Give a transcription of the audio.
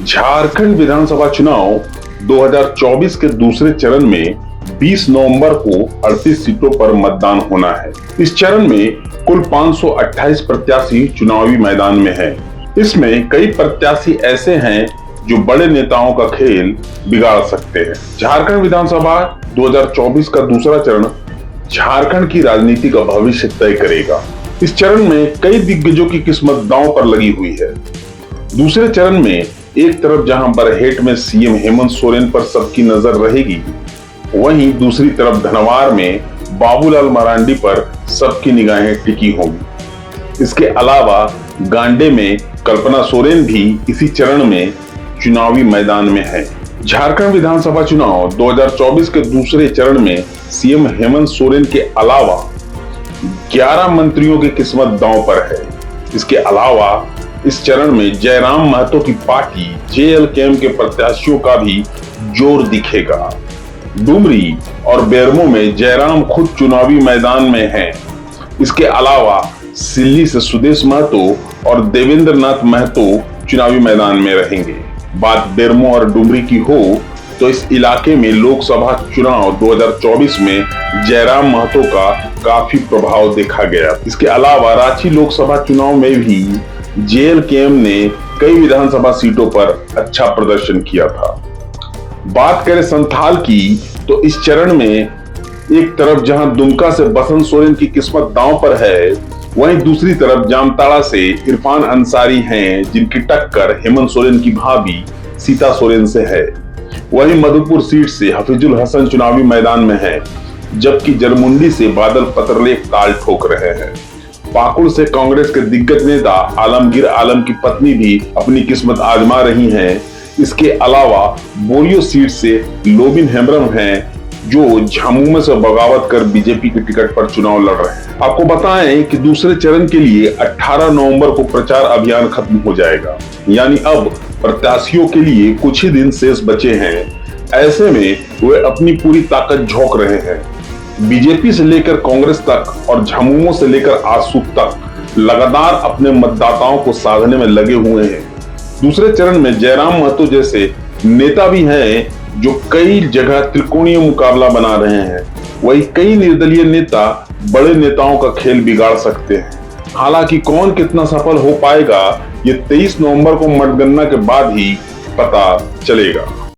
झारखंड विधानसभा चुनाव 2024 के दूसरे चरण में 20 नवंबर को 38 सीटों पर मतदान होना है। इस चरण में कुल 528 प्रत्याशी चुनावी मैदान में हैं। इसमें कई प्रत्याशी ऐसे हैं जो बड़े नेताओं का खेल बिगाड़ सकते हैं। झारखंड विधानसभा 2024 का दूसरा चरण झारखंड की राजनीति का भविष्य तय करेगा। इस चरण में कई दिग्गजों की किस्मत दांव पर लगी हुई है। दूसरे चरण में एक तरफ जहां बरहेट में सीएम हेमंत सोरेन पर सबकी नजर रहेगी, वहीं दूसरी तरफ धनवार में बाबूलाल मरांडी पर सबकी निगाहें टिकी होंगी। इसके अलावा गांडे में कल्पना सोरेन भी इसी चरण में चुनावी मैदान में है। झारखंड विधानसभा चुनाव 2024 के दूसरे चरण में सीएम हेमंत सोरेन के अलावा 11 मंत्रियों की किस्मत दांव पर है। इसके अलावा इस चरण में जयराम महतो की पार्टी जेएलकेएम के प्रत्याशियों का भी जोर दिखेगा। डुमरी और बेरमो में जयराम खुद चुनावी मैदान में हैं। इसके अलावा सिल्ली से सुदेश महतो और देवेंद्र नाथ महतो चुनावी मैदान में रहेंगे। बात बेरमो और डुमरी की हो तो इस इलाके में लोकसभा चुनाव 2024 में जयराम महतो का काफी प्रभाव देखा गया। इसके अलावा रांची लोकसभा चुनाव में भी जेएलकेएम ने कई विधानसभा सीटों पर अच्छा प्रदर्शन किया था। बात करें संथाल की तो इस चरण में एक तरफ जहां दुमका से बसंत सोरेन की किस्मत दांव पर है, वहीं दूसरी तरफ जामताड़ा से इरफान अंसारी हैं, जिनकी टक्कर हेमंत सोरेन की भाभी सीता सोरेन से है। वहीं मधुपुर सीट से हफीजुल हसन चुनावी मैदान में है, जबकि जरमुंडी से बादल पत्रलेख ताल ठोक रहे हैं। पाकुड़ से कांग्रेस के दिग्गज नेता आलमगीर आलम की पत्नी भी अपनी किस्मत आजमा रही हैं। इसके अलावा बोरियो सीट से लोबिन हेम्ब्रम हैं, जो झामुमो से बगावत कर बीजेपी के टिकट पर चुनाव लड़ रहे हैं। आपको बताएं कि दूसरे चरण के लिए 18 नवंबर को प्रचार अभियान खत्म हो जाएगा, यानी अब प्रत्याशियों के लिए कुछ ही दिन शेष बचे हैं। ऐसे में वे अपनी पूरी ताकत झोंक रहे हैं। बीजेपी से लेकर कांग्रेस तक और झामुमो से लेकर आजसू तक लगातार अपने मतदाताओं को साधने में लगे हुए हैं। दूसरे चरण में जयराम महतो जैसे नेता भी हैं जो कई जगह त्रिकोणीय मुकाबला बना रहे हैं। वही कई निर्दलीय नेता बड़े नेताओं का खेल बिगाड़ सकते हैं। हालांकि कौन कितना सफल हो पाएगा, ये 23 नवंबर को मतगणना के बाद ही पता चलेगा।